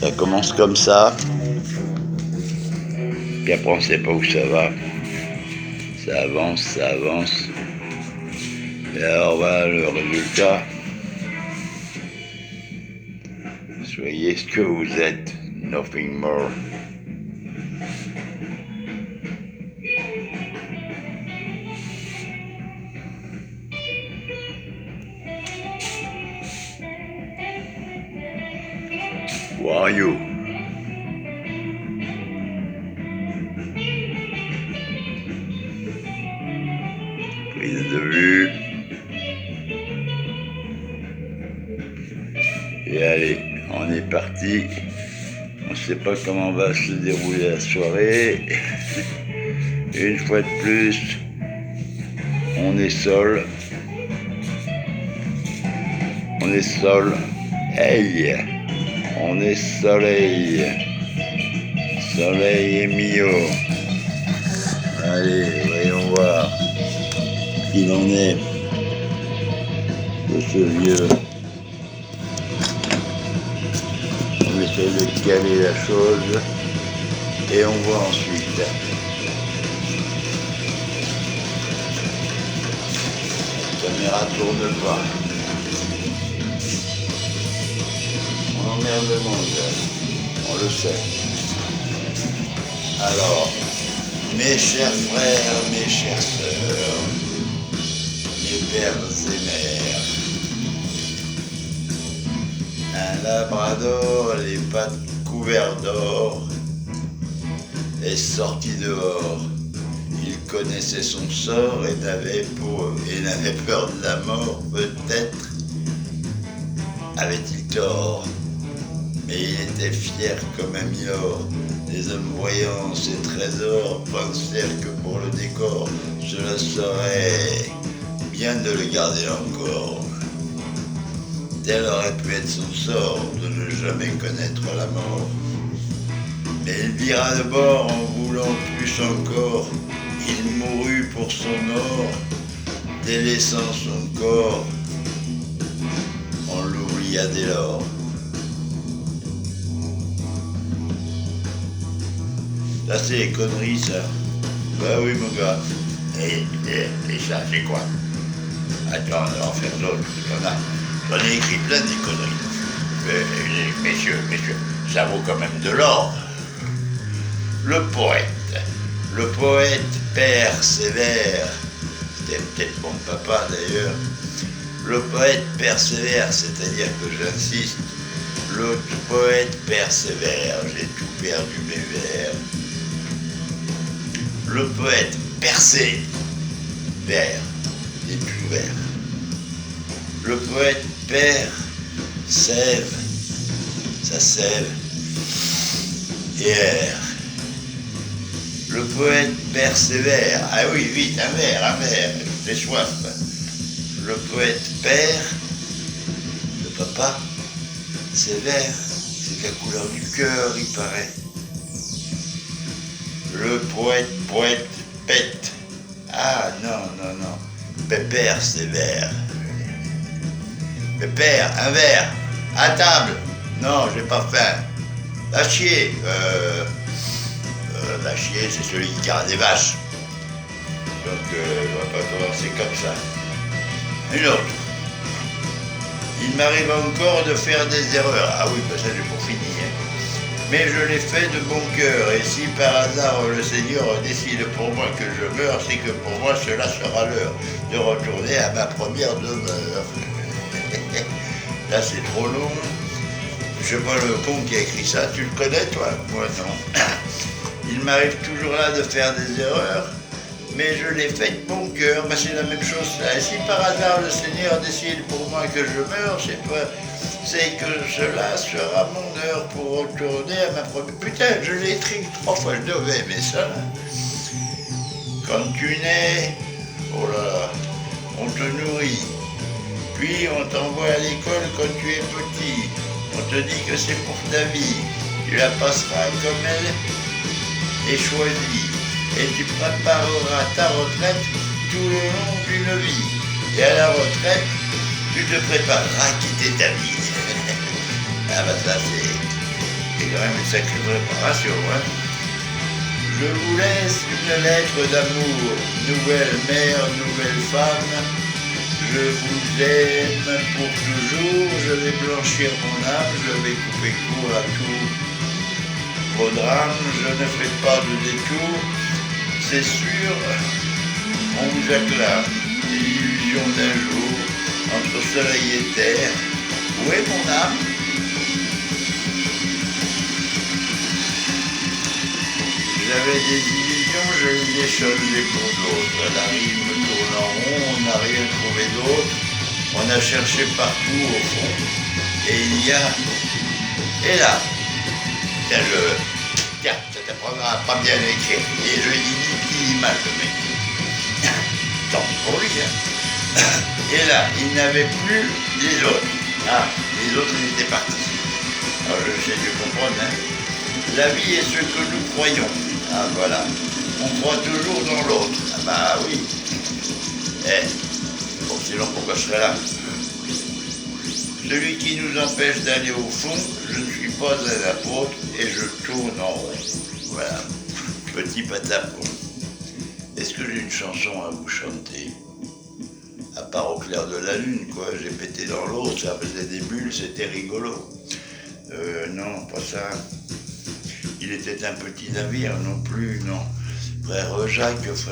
Ça commence comme ça, puis après on sait pas où ça va. Ça avance, et alors voilà le résultat. Soyez ce que vous êtes, nothing more. Who are you? Prise de vue. Et allez, on est parti. On ne sait pas comment va se dérouler la soirée. Une fois de plus, on est sol. On est sol. Hey! On est soleil. Soleil et mio. Allez, voyons voir qu'il en est de ce vieux. On essaie de caler la chose et on voit ensuite. La caméra tourne pas. On emmerde le monde, on le sait. Alors, mes chers frères, mes chères sœurs, mes pères et mères, un labrador, les pattes couvertes d'or, est sorti dehors. Il connaissait son sort et n'avait peur de la mort, peut-être avait-il tort. Mais il était fier comme un milord. Les hommes voyant ses trésors pensèrent que pour le décor, cela serait bien de le garder encore. Tel aurait pu être son sort de ne jamais connaître la mort. Mais il vira de bord en voulant plus encore. Il mourut pour son or, délaissant son corps. On l'oublia dès lors. Là, c'est les conneries, ça. Bah oui, mon gars. Et ça, c'est quoi? Attends, on va en faire d'autres. J'en ai écrit plein des conneries. Messieurs, ça vaut quand même de l'or. Le poète persévère. C'était peut-être mon papa, d'ailleurs. Le poète persévère, c'est-à-dire que j'insiste. Le poète persévère. J'ai tout perdu mes vers. Le poète persévère n'est plus vert. Le poète perd, sève, sa sève et erre. Le poète persévère. Ah oui, vite, un verre, j'ai soif. Le poète perd, le papa, sévère, c'est la couleur du cœur, il paraît. Le poète pète. Ah non. Pépère sévère. Pépère, un verre. À table. Non, j'ai pas faim. Vachier. Vachier, c'est celui qui garde des vaches. Donc, on va pas commencer comme ça. Une autre. Il m'arrive encore de faire des erreurs. Ah oui, ça j'ai pour finir. Mais je l'ai fait de bon cœur, et si par hasard le Seigneur décide pour moi que je meurs, c'est que pour moi cela sera l'heure de retourner à ma première demeure. Là c'est trop long. Je sais pas le con qui a écrit ça, tu le connais toi? Moi non. Il m'arrive toujours là de faire des erreurs, mais je l'ai fait de bon cœur. Ben, c'est la même chose là. Et si par hasard le Seigneur décide pour moi que je meurs, c'est que cela sera mon heure pour retourner à ma première... Putain, je l'ai écrit 3 fois, je devais aimer ça. Quand tu nais, oh là là, on te nourrit. Puis on t'envoie à l'école quand tu es petit. On te dit que c'est pour ta vie. Tu la passeras comme elle est choisie. Et tu prépareras ta retraite tout le long d'une vie. Et à la retraite, tu te prépareras à quitter ta vie. Ah bah ça c'est... c'est quand même une sacrée préparation. Hein. Je vous laisse une lettre d'amour, nouvelle mère, nouvelle femme. Je vous aime pour toujours, je vais blanchir mon âme, je vais couper court à tous vos drames, je ne fais pas de détour, c'est sûr, on vous acclame, l'illusion d'un jour, entre soleil et terre, où est mon âme? J'avais des illusions, je les ai changées pour d'autres. La rime tourne en rond, on n'a rien trouvé d'autre. On a cherché partout au fond. Et il y a... Et là, tiens, ça t'apprendra à pas bien écrire. Et je dis mal le mec. Tant pis pour lui, hein. Et là, il n'avait plus les autres. Ah, les autres, ils étaient partis. Alors je sais, je comprends, hein. La vie est ce que nous croyons. Ah voilà, on croit toujours dans l'autre. Ah bah oui. Bon, sinon pourquoi je serais là? Celui qui nous empêche d'aller au fond, je ne suis pas un apôtre et je tourne en rond. Voilà, petit patapon. Est-ce que j'ai une chanson à vous chanter? À part au clair de la lune, quoi, j'ai pété dans l'eau, ça faisait des bulles, c'était rigolo. Non, pas ça. Il était un petit navire, non plus, non. Frère Jacques, ça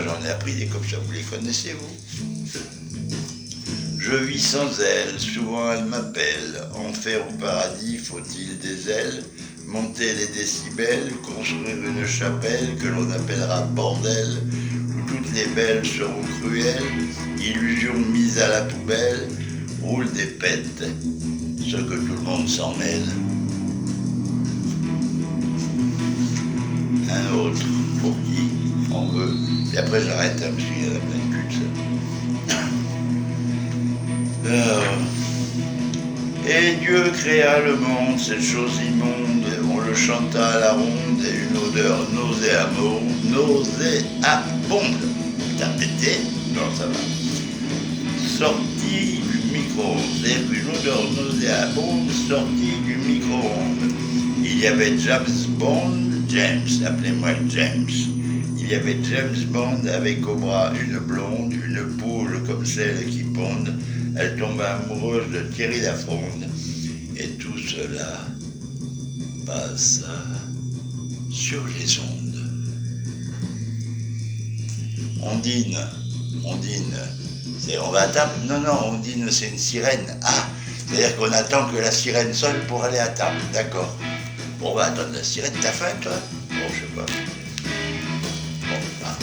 j'en ai appris des comme ça, vous les connaissez, vous? Je vis sans elle, souvent elle m'appelle. Enfer ou paradis, faut-il des ailes? Monter les décibels, construire une chapelle que l'on appellera bordel, où toutes les belles seront cruelles, illusions mises à la poubelle, roule des pètes, ce que tout le monde s'en mêle. Un autre, pour qui on veut. Et après j'arrête, parce qu'il y en a plein de cul de ça. Et Dieu créa le monde, cette chose immonde, on le chanta à la ronde, et une odeur nauséabonde. T'as pété? Non, ça va. Sortie du micro-ondes, et une odeur nauséabonde sortie du micro-ondes. Il y avait James Bond, appelez-moi James. Il y avait James Bond avec au bras une blonde, une poule comme celle qui ponde. Elle tomba amoureuse de Thierry Lafronde. Et tout cela passe sur les ondes. Ondine, on va à table? Non, Ondine, c'est une sirène. Ah, c'est-à-dire qu'on attend que la sirène sonne pour aller à table, d'accord. Bon, on va attendre la sirène, t'as faim, toi? Bon, je sais pas. Bon, bah.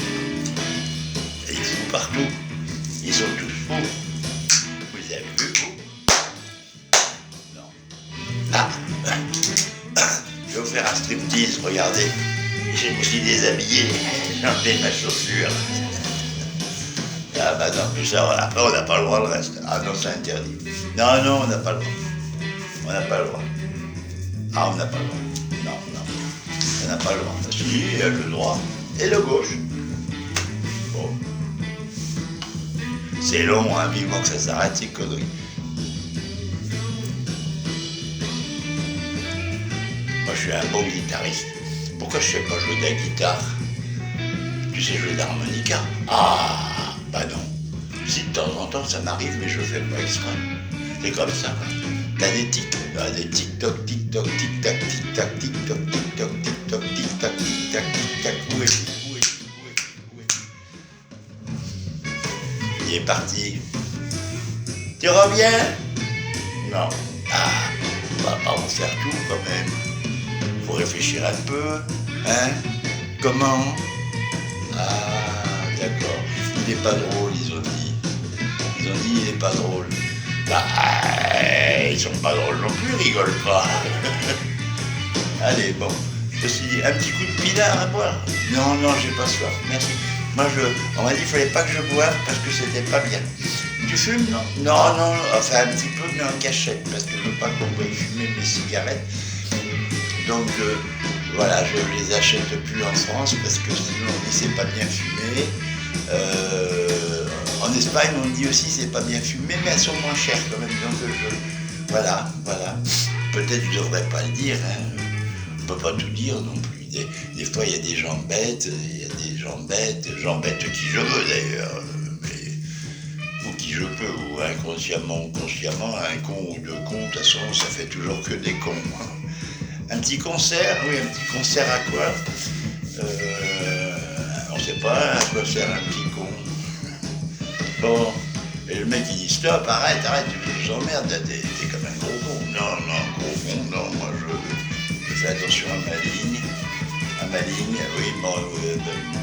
Ils fous partout. Ils sont tous fous. Vous avez vu, vous? Non. Ah. Je vais vous faire un striptease, regardez. J'ai aussi déshabillé. J'ai enlevé ma chaussure. Ah bah non, mais ça, après on n'a pas le droit le reste. Ah non, c'est interdit. Non, on n'a pas le droit. On n'a pas le droit. Ah, on n'a pas le droit. Non. On n'a pas le droit. Si, le droit et le gauche. Bon. C'est long, hein, vivement que ça s'arrête, ces conneries. Moi, je suis un bon guitariste. Pourquoi je sais pas jouer de la guitare? Tu sais jouer de l'harmonica? Ah, bah non. Si de temps en temps ça m'arrive, mais je fais pas exprès. C'est comme ça, quoi. T'as des tic-toc, tic-toc, tic-tac, tic-tac, tic-toc, tic-toc, tic-toc, tic-tac, tic-tac, tic-tac. Où est-il? Il est parti. Tu reviens? Non. Ah, on va pas en faire tout quand même. Faut réfléchir un peu, hein? Comment? Ah, d'accord. Il n'est pas drôle, ils ont dit. Ils ont dit il n'est pas drôle. Bah, ils sont pas drôles non plus, ils rigolent pas. Allez, bon. Aussi, un petit coup de pinard à boire? Non, j'ai pas soif, merci. Moi, on m'a dit qu'il fallait pas que je boive parce que c'était pas bien. Tu fumes? Non, enfin un petit peu, mais en cachette, parce que je veux pas qu'on voie fumer mes cigarettes. Donc, voilà, je les achète plus en France parce que sinon on dit c'est pas bien fumé. En Espagne, on dit aussi c'est pas bien fumé, mais elles sont moins chères quand même. Donc, voilà. peut-être je devrais pas le dire, hein. On peut pas tout dire non plus. Des fois, il y a des gens bêtes, gens bêtes qui je veux d'ailleurs, ou qui je peux, ou inconsciemment ou consciemment, un con ou deux cons, de toute façon, ça fait toujours que des cons. Un petit concert, oui, un petit concert à quoi on sait pas à quoi sert un petit con. Bon, et le mec il dit stop, arrête, tu nous emmerdes, t'es comme un gros con. Non, gros con, non, moi je fais attention à ma ligne, oui, bon,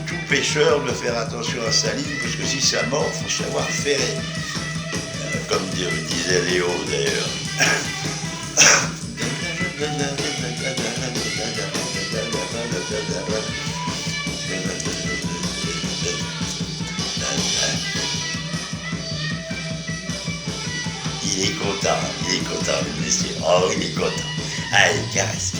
tout pêcheur doit faire attention à sa ligne, parce que si ça mord, il faut savoir ferrer. Comme disait Léo d'ailleurs. Il est content, le monsieur. Oh, il est content. Allez, caresse.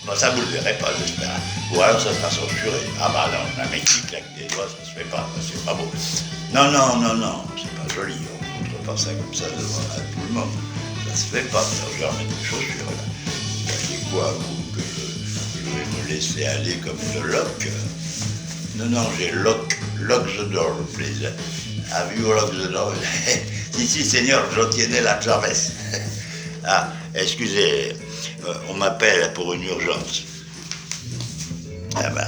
Bon, ça vous le verrez pas, j'espère. Ou alors ça sera censuré. Ah bah non, un mec qui claque des doigts, ça se fait pas, c'est pas beau. Non, c'est pas joli, on ne montre pas ça comme ça devant tout le monde. Ça se fait pas, je vais remettre mes chaussures là. C'est quoi, vous, que je vais me laisser aller comme de Locke? Non, j'ai Lock the door, please. Have you locked the door? Si, Seigneur, je tiene la llaves. Ah, excusez, on m'appelle pour une urgence. Ah ben,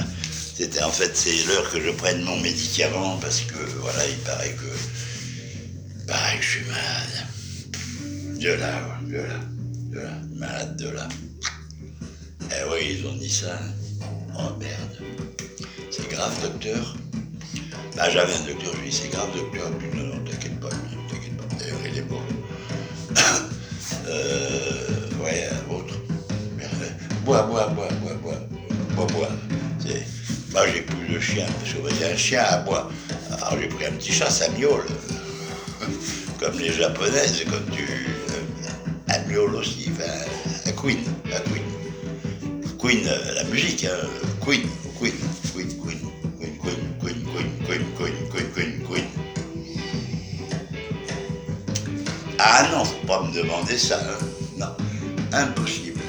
c'est l'heure que je prenne mon médicament parce que, voilà, il paraît que je suis malade. De là, malade de là. Eh oui, ils ont dit ça. Oh merde. C'est grave, docteur? Bah, j'avais un docteur, je lui ai dit, c'est grave, docteur? Non, t'inquiète pas. D'ailleurs, il est beau. Ouais, autre. Bois. Moi, j'ai plus de chien, parce que j'ai un chien à bois. Alors, j'ai pris un petit chat, ça miaule. Comme les japonaises, comme un miaule aussi, enfin, la queen. Queen, la musique, hein. Queen. Ah non, faut pas me demander ça, hein. Non, impossible.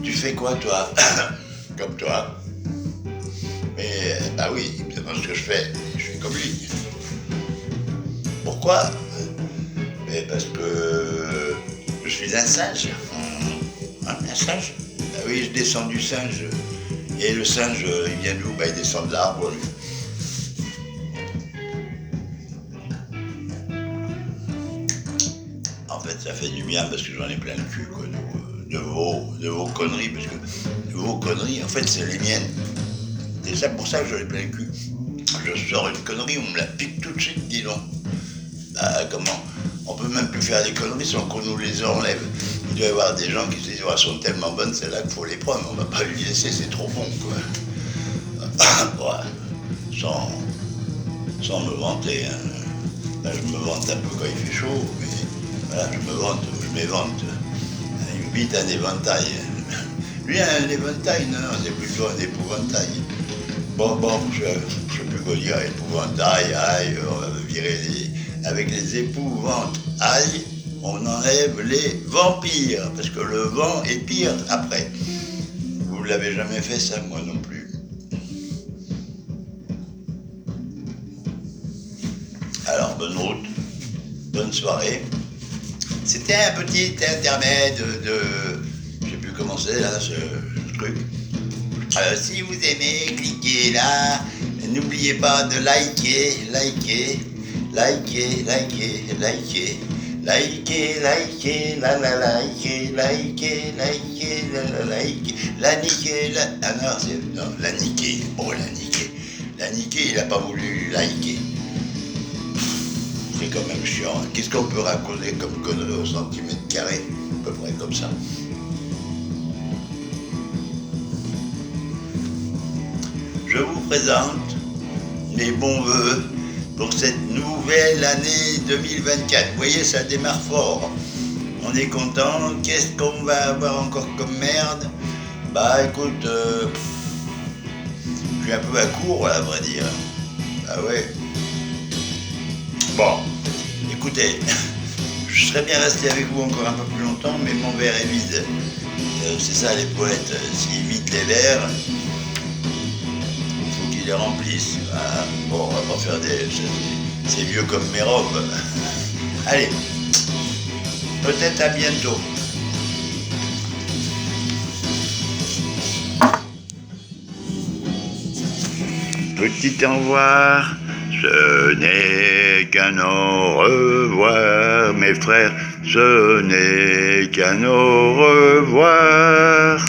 Tu fais quoi, toi? Comme toi. Mais, bah oui, il me demande ce que je fais comme lui. Pourquoi? Mais parce que je suis un singe. Un singe? Bah oui, je descends du singe. Et le singe, il vient d'où? Bah il descend de l'arbre, lui. En fait, ça fait du bien parce que j'en ai plein le cul, quoi, de vos conneries, parce que vos conneries, en fait, c'est les miennes. C'est ça pour ça que j'en ai plein le cul. Je sors une connerie, on me la pique tout de suite, dis donc. Bah, comment? On peut même plus faire des conneries sans qu'on nous les enlève. Il doit y avoir des gens qui se disent, oh, elles sont tellement bonnes, celles-là qu'il faut les prendre, on va pas lui laisser, c'est trop bon, quoi. Ouais, sans me vanter, hein. Là, je me vante un peu quand il fait chaud, mais voilà, je m'évente. Une bite, un éventail. Lui, un éventail, non, c'est plutôt un épouvantail. Bon, je sais plus quoi dire, épouvantail, aïe, on va virer avec les épouvantes, aïe, on enlève les vampires, parce que le vent est pire après. Vous l'avez jamais fait ça, moi non plus. Alors, bonne route, bonne soirée. C'était un petit intermède je sais plus comment c'est là, ce truc. Si vous aimez, cliquez là. N'oubliez pas de liker, la niquer. La niquer, il a pas voulu liker. C'est quand même chiant. Qu'est-ce qu'on peut raconter comme connerie au centimètre carré? À peu près comme ça. Je vous présente mes bons voeux pour cette nouvelle année 2024. Vous voyez, ça démarre fort. On est content. Qu'est-ce qu'on va avoir encore comme merde? Bah écoute, Je suis un peu à court, à vrai dire. Ah ouais. Bon, écoutez, je serais bien resté avec vous encore un peu plus longtemps, mais mon verre est vide. C'est ça les poètes, s'ils vident les verres, il faut qu'ils les remplissent. Voilà. Bon, on va pas faire des... C'est vieux comme mes robes. Allez, peut-être à bientôt. Petit au revoir, ce n'est qu'un au revoir, mes frères, ce n'est qu'un au revoir.